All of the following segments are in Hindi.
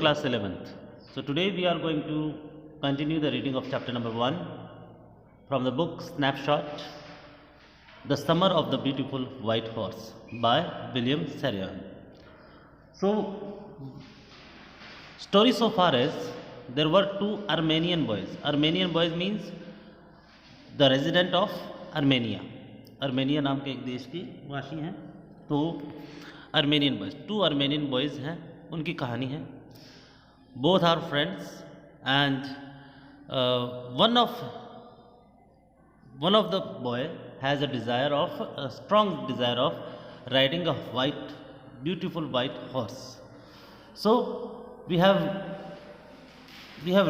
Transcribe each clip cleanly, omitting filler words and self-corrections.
class 11th. So today we are going to continue the reading of chapter number 1 from the book Snapshot, The Summer of the Beautiful White Horse by William Sarian. So story so far is there were two Armenian boys. Armenian boys means the resident of Armenia. Armenia नाम के एक देश के वासी हैं. तो Armenian boys, two Armenian boys हैं, उनकी कहानी है. Both are friends and one of the boy has a strong desire of riding a beautiful white horse. So we have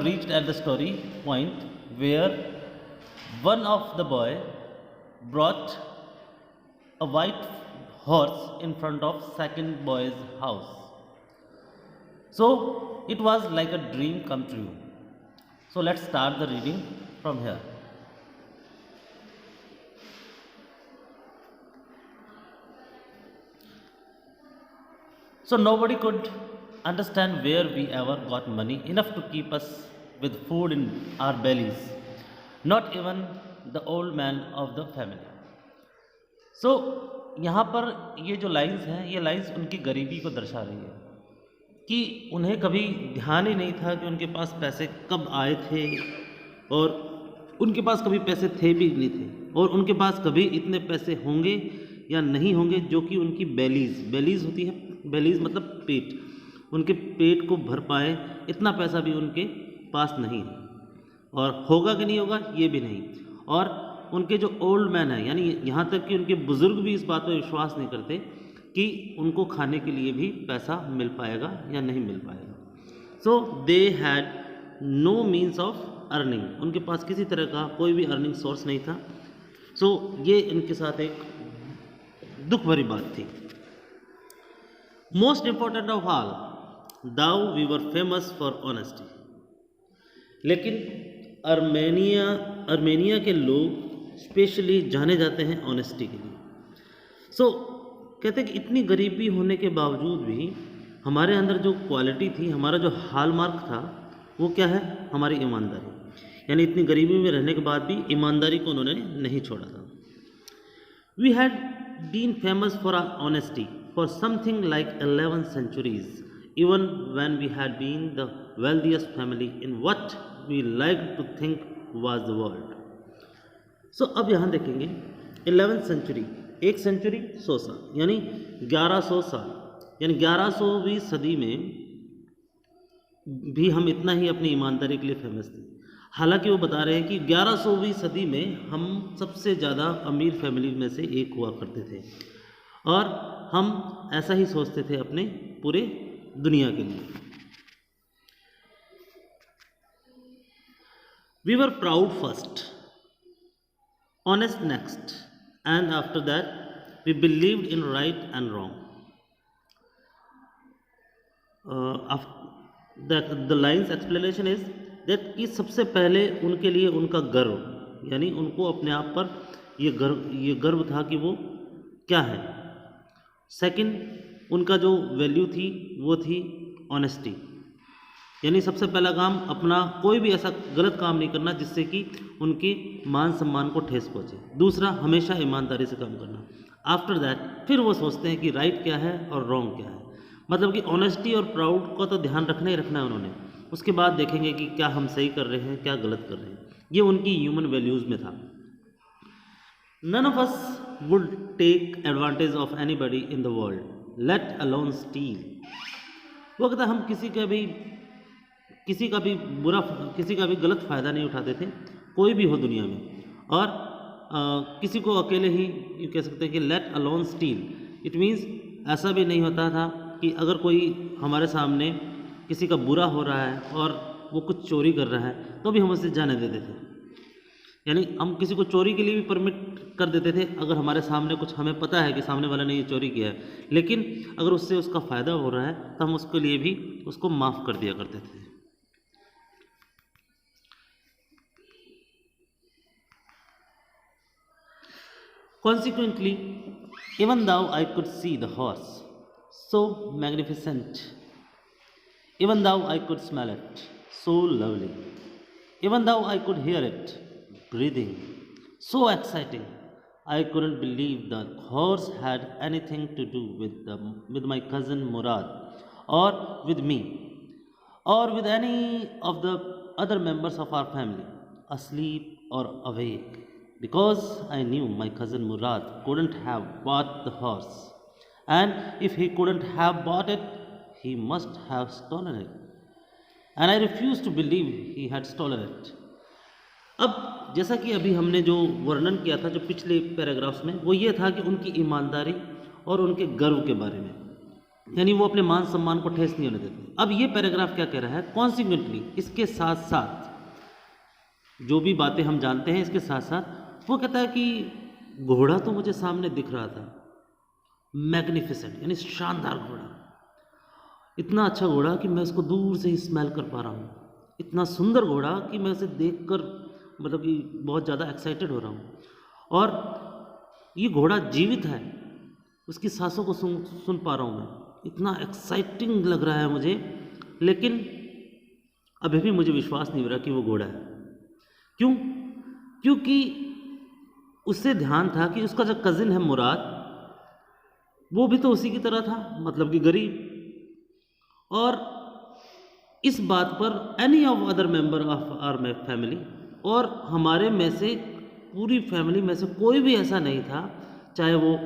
reached at the story point where one of the boy brought a white horse in front of second boy's house. So it was like a dream come true. So let's start the reading from here. So nobody could understand where we ever got money enough to keep us with food in our bellies, not even the old man of the family. So यहाँ पर ये जो लाइंस हैं, ये लाइंस उनकी गरीबी को दर्शा रही है कि उन्हें कभी ध्यान ही नहीं था कि उनके पास पैसे कब आए थे, और उनके पास कभी पैसे थे भी नहीं थे, और उनके पास कभी इतने पैसे होंगे या नहीं होंगे जो कि उनकी बेलीज होती है. बेलीज मतलब पेट, उनके पेट को भर पाए इतना पैसा भी उनके पास नहीं है, और होगा कि नहीं होगा ये भी नहीं. और उनके जो ओल्ड मैन है, यानी यहाँ तक कि उनके बुज़ुर्ग भी इस बात पर विश्वास नहीं करते कि उनको खाने के लिए भी पैसा मिल पाएगा या नहीं मिल पाएगा. So they had no means of earning, उनके पास किसी तरह का कोई भी अर्निंग सोर्स नहीं था. सो ये इनके साथ एक दुख भरी बात थी. Most important of all, though we were famous for honesty. लेकिन अर्मेनिया के लोग स्पेशली जाने जाते हैं ऑनेस्टी के लिए. सो कहते हैं कि इतनी गरीबी होने के बावजूद भी हमारे अंदर जो क्वालिटी थी, हमारा जो हॉलमार्क था, वो क्या है? हमारी ईमानदारी. यानी इतनी गरीबी में रहने के बाद भी ईमानदारी को उन्होंने नहीं छोड़ा था. We had been famous for our honesty for something like 11 centuries, even when we had been the wealthiest family in what we liked to think was the world. So अब यहाँ देखेंगे 11th century, एक सेंचुरी 100 साल, यानी 1100 साल, यानी 1100वीं सदी में भी हम इतना ही अपनी ईमानदारी के लिए फेमस थे. हालांकि वो बता रहे हैं कि 1100वीं सदी में हम सबसे ज़्यादा अमीर फैमिली में से एक हुआ करते थे, और हम ऐसा ही सोचते थे अपने पूरे दुनिया के लिए. We were proud first, honest next, and after that we believed in right and wrong. The line's explanation is that कि सबसे पहले उनके लिए उनका गर्व, यानी उनको अपने आप पर ये गर्व था कि वो क्या है. सेकंड, उनका जो वैल्यू थी वो थी ऑनेस्टी, यानी सबसे पहला काम अपना कोई भी ऐसा गलत काम नहीं करना जिससे कि उनके मान सम्मान को ठेस पहुँचे. दूसरा, हमेशा ईमानदारी से काम करना. आफ्टर दैट फिर वो सोचते हैं कि राइट क्या है और रॉन्ग क्या है. मतलब कि ऑनेस्टी और प्राउड को तो ध्यान रखना ही रखना है उन्होंने. उसके बाद देखेंगे कि क्या हम सही कर रहे हैं, क्या गलत कर रहे हैं. ये उनकी ह्यूमन वैल्यूज़ में था. None of us would take advantage of anybody in the world, let alone steal. वो कहता हम किसी का भी गलत फ़ायदा नहीं उठाते थे, कोई भी हो दुनिया में. और किसी को अकेले ही ये कह सकते हैं कि late alone steel. It means ऐसा भी नहीं होता था कि अगर कोई हमारे सामने किसी का बुरा हो रहा है और वो कुछ चोरी कर रहा है तो भी हम उसे जाने देते थे. यानी हम किसी को चोरी के लिए भी परमिट कर देते थे अगर हमारे सामने कुछ हमें पता है कि सामने वाले ने ये चोरी किया है, लेकिन अगर उससे उसका फ़ायदा हो रहा है तो हम उसके लिए भी उसको माफ़ कर दिया करते थे. Consequently, even though I could see the horse so magnificent even though I could smell it, so lovely. Even though I could hear it breathing, so exciting. I couldn't believe the horse had anything to do with my cousin Murad, or with me, or with any of the other members of our family, asleep or awake, because I knew my cousin Murad couldn't have bought the horse, and if he couldn't have bought it, he must have stolen it, and I refused to believe he had stolen it. अब जैसा कि अभी हमने जो वर्णन किया था जो पिछले पैराग्राफ्स में, वो ये था कि उनकी ईमानदारी और उनके गर्व के बारे में, यानी वो अपने मान सम्मान को ठेस नहीं होने देते। अब ये पैराग्राफ क्या कह रहा है, कॉन्सिक्वेंटली, इसके साथ साथ जो भी बातें हम जानते हैं इसके साथ साथ वो कहता है कि घोड़ा तो मुझे सामने दिख रहा था, मैग्निफिसेंट, यानी शानदार घोड़ा, इतना अच्छा घोड़ा कि मैं इसको दूर से ही स्मेल कर पा रहा हूँ, इतना सुंदर घोड़ा कि मैं उसे देखकर मतलब कि बहुत ज़्यादा एक्साइटेड हो रहा हूँ, और ये घोड़ा जीवित है, उसकी सांसों को सुन पा रहा हूँ मैं, इतना एक्साइटिंग लग रहा है मुझे, लेकिन अभी भी मुझे विश्वास नहीं हो रहा कि वो घोड़ा है। क्यों? क्योंकि उससे ध्यान था कि उसका जो कज़िन है मुराद, वो भी तो उसी की तरह था, मतलब कि गरीब, और इस बात पर any of other member of our family, और हमारे में से पूरी फैमिली में से कोई भी ऐसा नहीं था, चाहे वो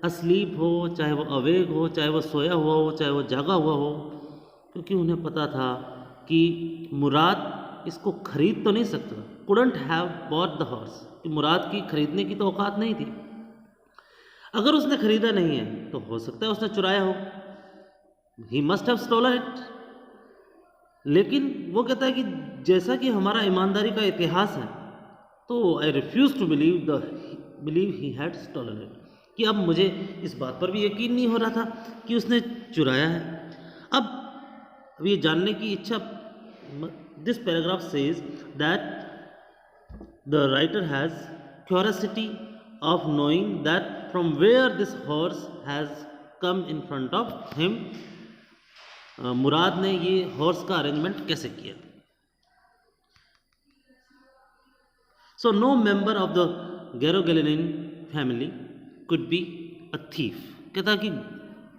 अस्लीप हो, चाहे वो अवेक हो, चाहे वो सोया हुआ हो, चाहे वो जागा हुआ हो, क्योंकि उन्हें पता था कि मुराद इसको खरीद तो नहीं सकता, couldn't have bought the horse, कि मुराद की खरीदने की तो औकात नहीं थी। अगर उसने खरीदा नहीं है तो हो सकता है उसने चुराया हो, he must have stolen it. लेकिन वो कहता है कि जैसा कि हमारा ईमानदारी का इतिहास है, तो I refuse to believe he had stolen it, कि अब मुझे इस बात पर भी यकीन नहीं हो रहा था कि उसने चुराया है। अब ये जानने की इच्छा, this paragraph says that the writer has curiosity of knowing that from where this horse has come in front of him, Murad ने ये हॉर्स का अरेंजमेंट कैसे किया। So no member of the Garoghlanian family could be a thief, कहता कि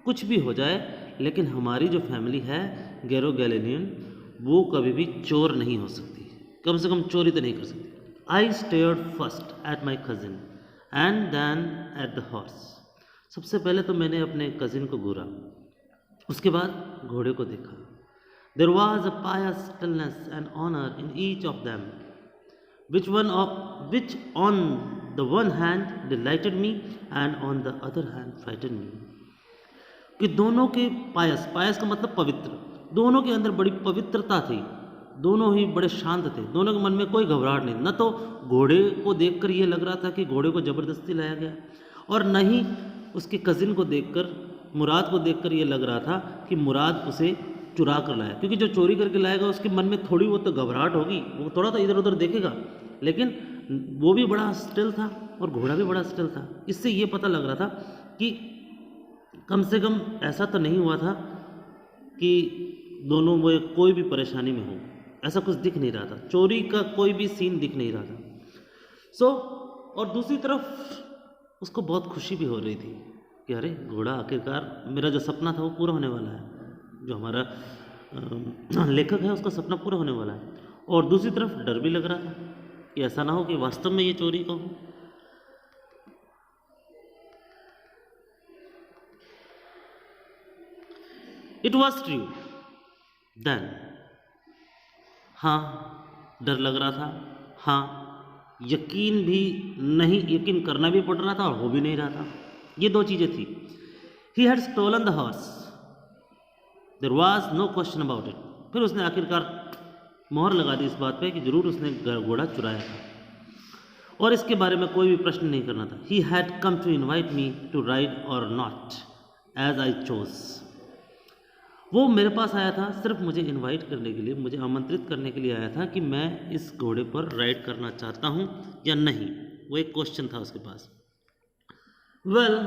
कुछ भी हो जाए लेकिन हमारी जो फैमिली है गैरोगैलेनियन, वो कभी भी चोर नहीं हो सकती, कम से कम चोरी तो नहीं कर सकती। I stared first at my cousin and then at the horse, सबसे पहले तो मैंने अपने कजिन को घूरा, उसके बाद घोड़े को देखा। There was a pious stillness and honour in each of them, which on the one hand delighted me and on the other hand frightened me, कि दोनों के पायस का मतलब पवित्र, दोनों के अंदर बड़ी पवित्रता थी, दोनों ही बड़े शांत थे, दोनों के मन में कोई घबराहट नहीं, न तो घोड़े को देखकर ये लग रहा था कि घोड़े को ज़बरदस्ती लाया गया, और न ही उसके कज़िन को देखकर, मुराद को देखकर ये लग रहा था कि मुराद उसे चुरा कर लाया, क्योंकि जो चोरी करके लाएगा उसके मन में थोड़ी बहुत तो घबराहट होगी, वो थोड़ा तो इधर उधर देखेगा, लेकिन वो भी बड़ा स्टिल था और घोड़ा भी बड़ा स्टिल था। इससे ये पता लग रहा था कि कम से कम ऐसा तो नहीं हुआ था कि दोनों में कोई भी परेशानी में हो, ऐसा कुछ दिख नहीं रहा था, चोरी का कोई भी सीन दिख नहीं रहा था। और दूसरी तरफ उसको बहुत खुशी भी हो रही थी कि अरे घोड़ा, आखिरकार मेरा जो सपना था वो पूरा होने वाला है, जो हमारा लेखक है उसका सपना पूरा होने वाला है। और दूसरी तरफ डर भी लग रहा था कि ऐसा ना हो कि वास्तव में ये चोरी का हो। इट वॉज ट्रू देन, हाँ डर लग रहा था, हाँ यकीन करना भी पड़ रहा था और हो भी नहीं रहा था। ये दो चीज़ें थी। He had stolen the horse, there was no question about it. फिर उसने आखिरकार मोहर लगा दी इस बात पे कि जरूर उसने घोड़ा चुराया था, और इसके बारे में कोई भी प्रश्न नहीं करना था। He had come to invite me to ride और नॉट एज आई चोज, वो मेरे पास आया था सिर्फ मुझे इनवाइट करने के लिए, मुझे आमंत्रित करने के लिए आया था कि मैं इस घोड़े पर राइड करना चाहता हूँ या नहीं, वो एक क्वेश्चन था उसके पास। Well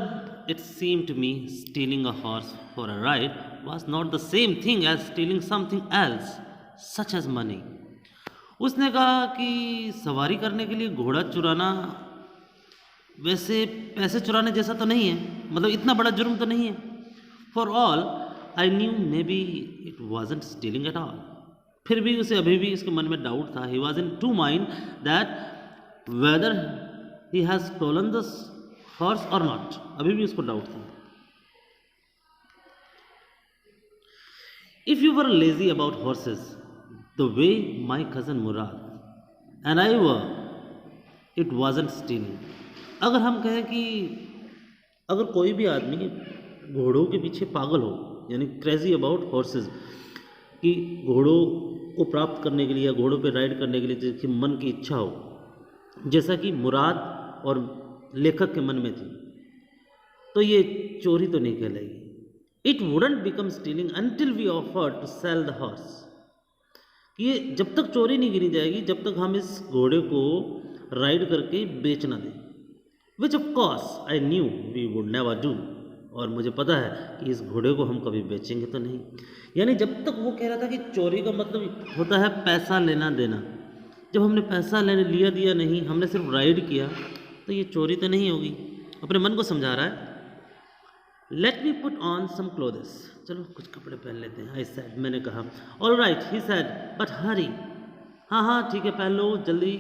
it seemed to me stealing a horse for a ride was not the same thing as stealing something else, such as money. उसने कहा कि सवारी करने के लिए घोड़ा चुराना वैसे पैसे चुराने जैसा तो नहीं है, मतलब इतना बड़ा जुर्म तो नहीं है. For all I knew, maybe it wasn't stealing at all. फिर भी उसे अभी भी उसके मन में डाउट था. He was in two mind that whether he has stolen this horse or not. अभी भी उसको डाउट था. If you were lazy about horses, the way my cousin Murad and I were, it wasn't stealing. अगर हम कहें कि अगर कोई भी आदमी घोड़ों के पीछे पागल हो, यानी क्रेजी अबाउट हॉर्सेस, कि घोड़ों को प्राप्त करने के लिए या घोड़ों पे राइड करने के लिए जिसकी मन की इच्छा हो, जैसा कि मुराद और लेखक के मन में थी, तो ये चोरी तो नहीं कहलाएगी. It wouldn't become stealing until we offer to sell the horse. ये जब तक चोरी नहीं गिनी जाएगी जब तक हम इस घोड़े को राइड करके बेच ना दें. Which of course I knew we would never do. और मुझे पता है कि इस घोड़े को हम कभी बेचेंगे तो नहीं. यानी जब तक वो कह रहा था कि चोरी का मतलब होता है पैसा लेना देना, जब हमने पैसा लेने लिया दिया नहीं, हमने सिर्फ राइड किया, तो ये चोरी तो नहीं होगी. अपने मन को समझा रहा है. Let me put on some clothes. चलो कुछ कपड़े पहन लेते हैं. आई सेड, मैंने कहा. All right, he said, but hurry. हाँ ठीक है, पहन लो जल्दी,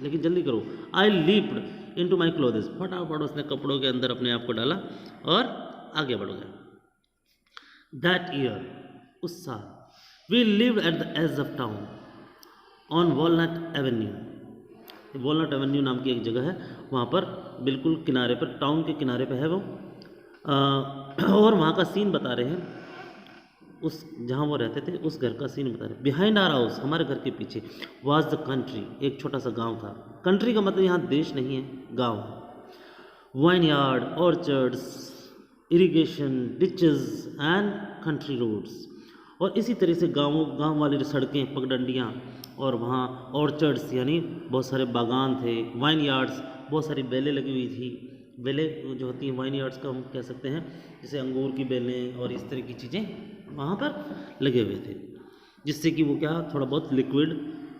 लेकिन जल्दी करो. I leaped into my clothes. फटाफट उसने कपड़ों के अंदर अपने आप को डाला और आगे बढ़ गया. दैट ईयर, उस साल, we lived at the edge of town on Walnut Avenue. Walnut Avenue नाम की एक जगह है, वहाँ पर बिल्कुल किनारे पर, टाउन के किनारे पर है वो. और वहाँ का सीन बता रहे हैं, उस जहाँ वो रहते थे उस घर का सीन बता रहे हैं. बिहाइंड आवर हाउस, हमारे घर के पीछे, वाज द कंट्री, एक छोटा सा गांव था. कंट्री का मतलब यहाँ देश नहीं है, गांव. Vineyard, orchards, irrigation, ditches and country roads. और इसी तरह से गांव वाली सड़कें, पगडंडियाँ, और वहाँ ऑर्चर्ड्स यानी बहुत सारे बागान थे. वाइन यार्ड्स, बहुत सारी बेलें लगी हुई थी. बेलें जो होती हैं वाइन यार्ड्स का हम कह सकते हैं, जैसे अंगूर की बेलें और इस तरह की चीज़ें वहाँ पर लगे हुए थे, जिससे कि वो क्या थोड़ा बहुत लिक्विड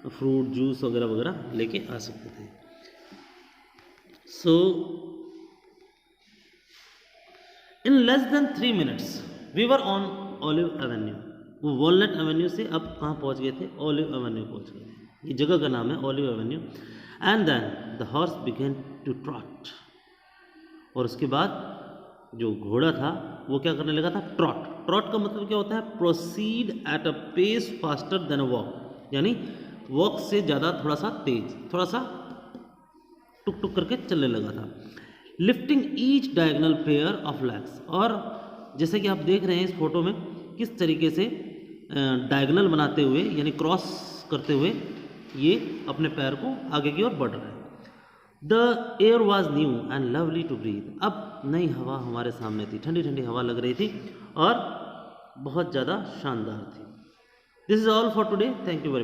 फ्रूट जूस वगैरह वगैरह लेके आ सकते थे. So in less than 3 minutes we were on Olive Avenue. वो वॉलनट एवेन्यू से अब कहाँ पहुँच गए थे? ऑलिव एवेन्यू पहुँच गए थे. ये जगह का नाम है Olive Avenue. And then the horse began to trot. और उसके बाद जो घोड़ा था वो क्या करने लगा था? ट्रॉट. ट्रॉट का मतलब क्या होता है? Proceed at a pace faster than a walk. यानी वॉक से ज़्यादा थोड़ा सा तेज, थोड़ा सा टुक टुक करके चलने लगा था. Lifting each diagonal pair of legs. और जैसे कि आप देख रहे हैं इस फोटो में, किस तरीके से डायगोनल बनाते हुए यानी क्रॉस करते हुए ये अपने पैर को आगे की ओर बढ़ रहा है. The air was new and lovely to breathe. अब नई हवा हमारे सामने थी, ठंडी ठंडी हवा लग रही थी और बहुत ज़्यादा शानदार थी. This is all for today. Thank you very much.